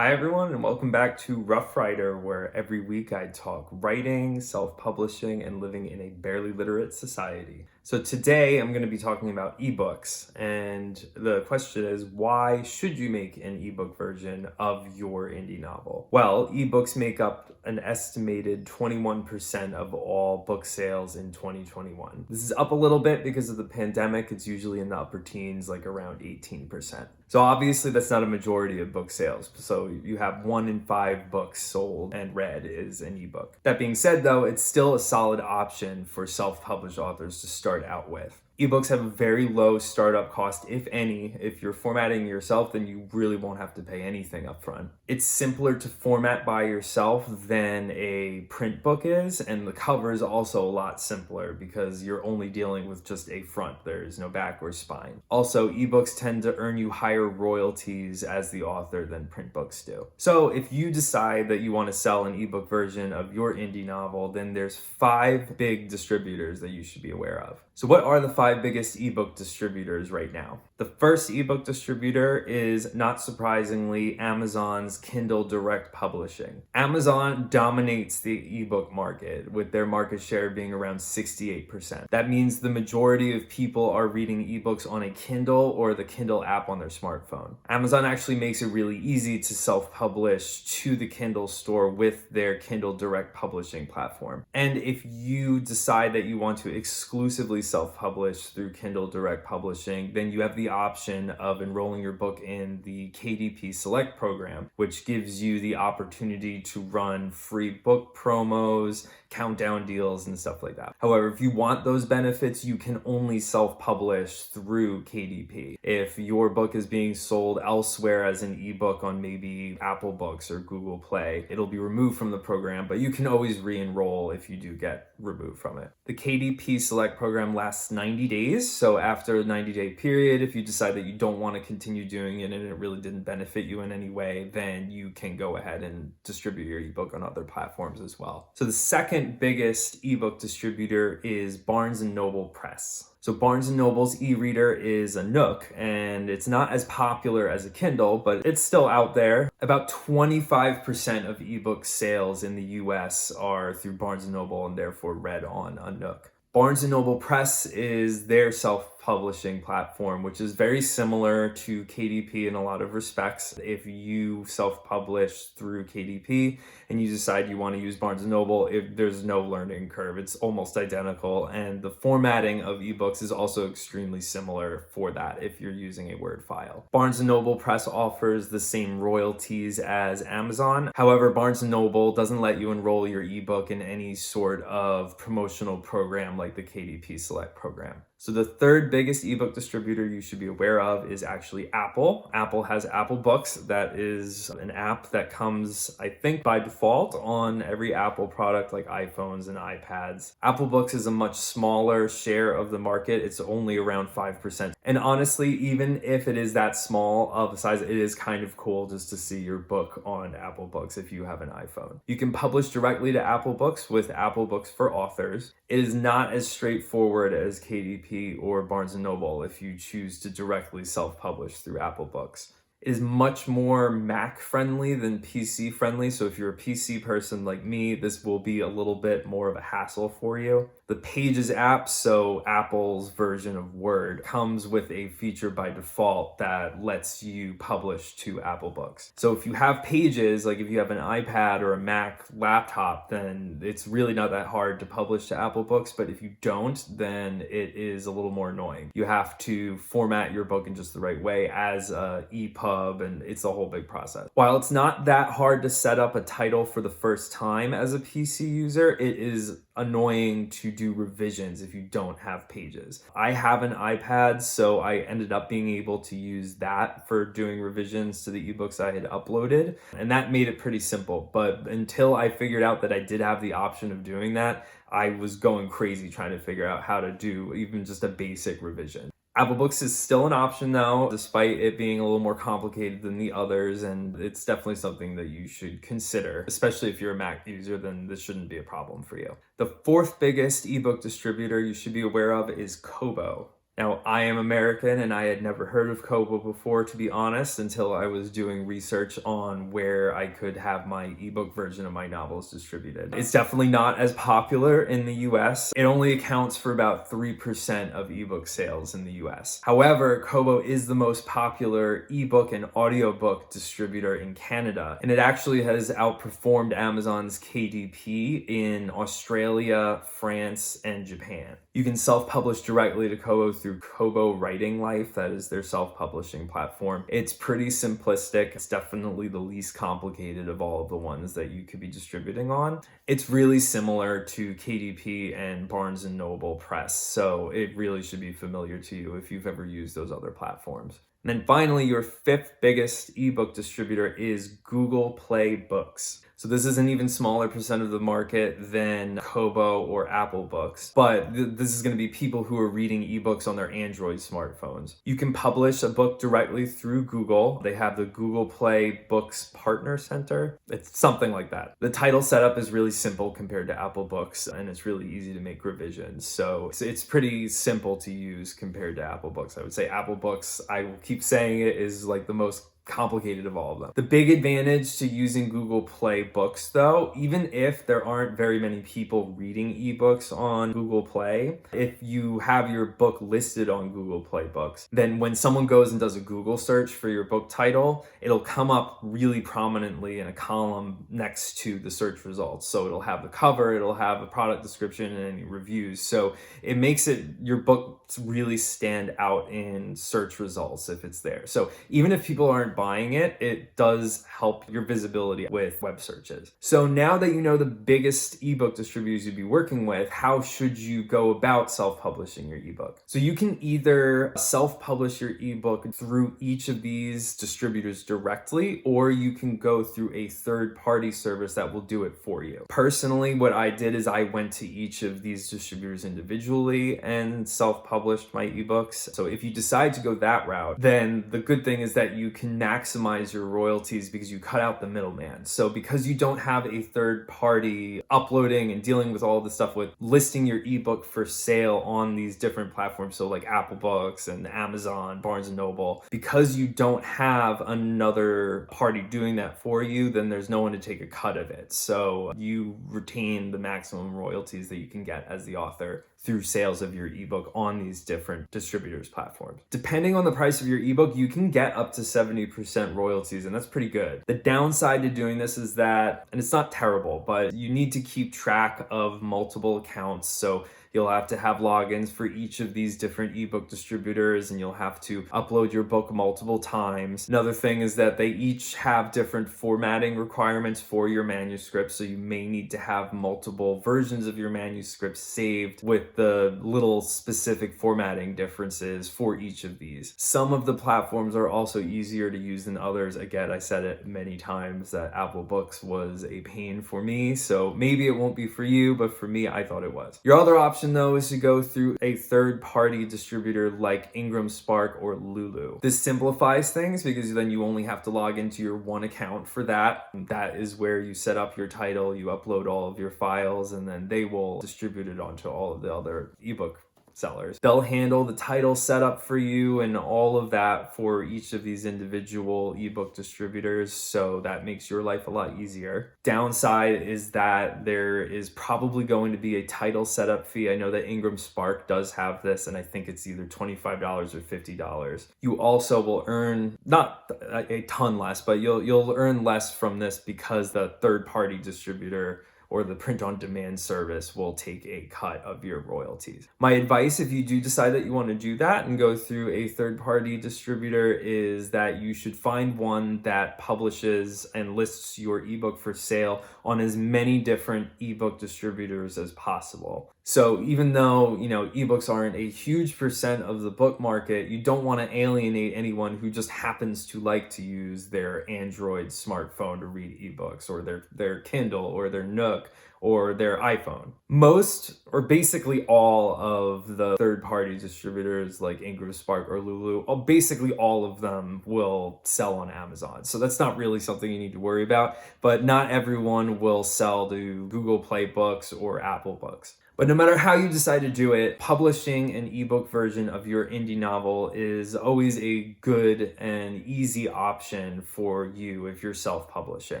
Hi, everyone, and welcome back to Rough Rider, where every week I talk writing, self-publishing, and living in a barely literate society. So today I'm going to be talking about ebooks, and the question is, why should you make an ebook version of your indie novel? Well, ebooks make up an estimated 21% of all book sales in 2021. This is up a little bit because of the pandemic. It's usually in the upper teens, like around 18%. So obviously that's not a majority of book sales. So you have 1 in 5 books sold and read is an ebook. That being said though, it's still a solid option for self-published authors to start out with. Ebooks have a very low startup cost, if any. If you're formatting yourself, then you really won't have to pay anything up front. It's simpler to format by yourself than a print book is, and the cover is also a lot simpler because you're only dealing with just a front. There is no back or spine. Also, ebooks tend to earn you higher royalties as the author than print books do. So if you decide that you want to sell an ebook version of your indie novel, then there's 5 big distributors that you should be aware of. So what are the 5 biggest ebook distributors right now? The first ebook distributor is, not surprisingly, Amazon's Kindle Direct Publishing. Amazon dominates the ebook market, with their market share being around 68%. That means the majority of people are reading ebooks on a Kindle or the Kindle app on their smartphone. Amazon actually makes it really easy to self-publish to the Kindle store with their Kindle Direct Publishing platform. And if you decide that you want to exclusively self-publish through Kindle Direct Publishing, then you have the option of enrolling your book in the KDP Select program, which gives you the opportunity to run free book promos, countdown deals, and stuff like that. However, if you want those benefits, you can only self-publish through KDP. If your book is being sold elsewhere as an ebook on maybe Apple Books or Google Play, it'll be removed from the program, but you can always re-enroll if you do get removed from it. The KDP Select program lasts 90 days, so after a 90-day period, if you decide that you don't want to continue doing it and it really didn't benefit you in any way, then you can go ahead and distribute your ebook on other platforms as well. So the second biggest ebook distributor is Barnes & Noble Press. So Barnes & Noble's e-reader is a Nook, and it's not as popular as a Kindle, but it's still out there. About 25% of ebook sales in the US are through Barnes & Noble and therefore read on a Nook. Barnes & Noble Press is their self-publishing platform, which is very similar to KDP in a lot of respects. If you self-publish through KDP and you decide you want to use Barnes & Noble, there's no learning curve. It's almost identical, and the formatting of ebooks is also extremely similar for that if you're using a Word file. Barnes & Noble Press offers the same royalties as Amazon. However, Barnes & Noble doesn't let you enroll your ebook in any sort of promotional program like the KDP Select program. So the third biggest ebook distributor you should be aware of is actually Apple. Apple has Apple Books. That is an app that comes, I think, by default on every Apple product like iPhones and iPads. Apple Books is a much smaller share of the market. It's only around 5%. And honestly, even if it is that small of a size, it is kind of cool just to see your book on Apple Books if you have an iPhone. You can publish directly to Apple Books with Apple Books for Authors. It is not as straightforward as KDP or Barnes & Noble if you choose to directly self-publish through Apple Books. It is much more Mac friendly than PC friendly, so if you're a PC person like me, this will be a little bit more of a hassle for you. The Pages app, so Apple's version of Word, comes with a feature by default that lets you publish to Apple Books. So if you have Pages, like if you have an iPad or a Mac laptop, then it's really not that hard to publish to Apple Books, but if you don't, then it is a little more annoying. You have to format your book in just the right way as a EPUB, and it's a whole big process. While it's not that hard to set up a title for the first time as a PC user, it is annoying to do revisions if you don't have Pages. I have an iPad, so I ended up being able to use that for doing revisions to the ebooks I had uploaded, and that made it pretty simple. But until I figured out that I did have the option of doing that, I was going crazy trying to figure out how to do even just a basic revision. Apple Books is still an option though, despite it being a little more complicated than the others, and it's definitely something that you should consider, especially if you're a Mac user, then this shouldn't be a problem for you. The fourth biggest ebook distributor you should be aware of is Kobo. Now, I am American and I had never heard of Kobo before, to be honest, until I was doing research on where I could have my ebook version of my novels distributed. It's definitely not as popular in the US. It only accounts for about 3% of ebook sales in the US. However, Kobo is the most popular ebook and audiobook distributor in Canada, and it actually has outperformed Amazon's KDP in Australia, France, and Japan. You can self-publish directly to Kobo through Kobo Writing Life. That is their self-publishing platform. It's pretty simplistic. It's definitely the least complicated of all of the ones that you could be distributing on. It's really similar to KDP and Barnes & Noble Press, so it really should be familiar to you if you've ever used those other platforms. And then finally, your fifth biggest ebook distributor is Google Play Books. So this is an even smaller percent of the market than Kobo or Apple Books, but this is going to be people who are reading ebooks on their Android smartphones. You can publish a book directly through Google. They have the Google Play Books Partner Center. It's something like that. The title setup is really simple compared to Apple Books, and it's really easy to make revisions. So it's pretty simple to use compared to Apple Books. I would say Apple Books, I will keep saying it, is like the most complicated of all of them. The big advantage to using Google Play Books, though, even if there aren't very many people reading ebooks on Google Play, if you have your book listed on Google Play Books, then when someone goes and does a Google search for your book title, it'll come up really prominently in a column next to the search results. So it'll have the cover, it'll have a product description and any reviews. So it makes your book really stand out in search results if it's there. So even if people aren't buying it, it does help your visibility with web searches. So now that you know the biggest ebook distributors you'd be working with, how should you go about self-publishing your ebook? So you can either self-publish your ebook through each of these distributors directly, or you can go through a third-party service that will do it for you. Personally, what I did is I went to each of these distributors individually and self-published my ebooks. So if you decide to go that route, then the good thing is that you can maximize your royalties because you cut out the middleman. So because you don't have a third party uploading and dealing with all the stuff with listing your ebook for sale on these different platforms, so like Apple Books and Amazon, Barnes & Noble, because you don't have another party doing that for you, then there's no one to take a cut of it. So you retain the maximum royalties that you can get as the author through sales of your ebook on these different distributors' platforms. Depending on the price of your ebook, you can get up to 70% royalties, and that's pretty good. The downside to doing this is that, and it's not terrible, but you need to keep track of multiple accounts. So you'll have to have logins for each of these different ebook distributors, and you'll have to upload your book multiple times. Another thing is that they each have different formatting requirements for your manuscript, so you may need to have multiple versions of your manuscript saved with the little specific formatting differences for each of these. Some of the platforms are also easier to use than others. Again, I said it many times that Apple Books was a pain for me, so maybe it won't be for you, but for me, I thought it was. Your other option though is to go through a third-party distributor like Ingram Spark or Lulu. This simplifies things because then you only have to log into your one account for that. That is where you set up your title, you upload all of your files, and then they will distribute it onto all of the other ebook sellers. They'll handle the title setup for you and all of that for each of these individual ebook distributors, so that makes your life a lot easier. Downside is that there is probably going to be a title setup fee. I know that Ingram Spark does have this, and I think it's either $25 or $50. You also will earn, not a ton less, but you'll earn less from this because the third-party distributor or the print-on-demand service will take a cut of your royalties. My advice, if you do decide that you want to do that and go through a third-party distributor, is that you should find one that publishes and lists your ebook for sale on as many different ebook distributors as possible. So even though, ebooks aren't a huge percent of the book market, you don't want to alienate anyone who just happens to like to use their Android smartphone to read ebooks, or their Kindle, or their Nook, or their iPhone. Most, or basically all of the third-party distributors like Ingram Spark or Lulu, basically all of them will sell on Amazon. So that's not really something you need to worry about, but not everyone will sell to Google Play Books or Apple Books. But no matter how you decide to do it, publishing an ebook version of your indie novel is always a good and easy option for you if you're self-publishing.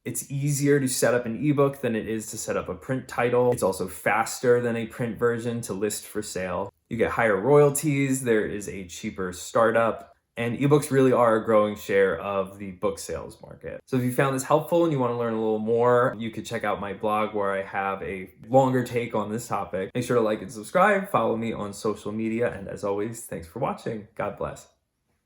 It's easier to set up an ebook than it is to set up a print title. It's also faster than a print version to list for sale. You get higher royalties, there is a cheaper startup, and ebooks really are a growing share of the book sales market. So if you found this helpful and you want to learn a little more, you could check out my blog where I have a longer take on this topic. Make sure to like and subscribe, follow me on social media, and as always, thanks for watching. God bless.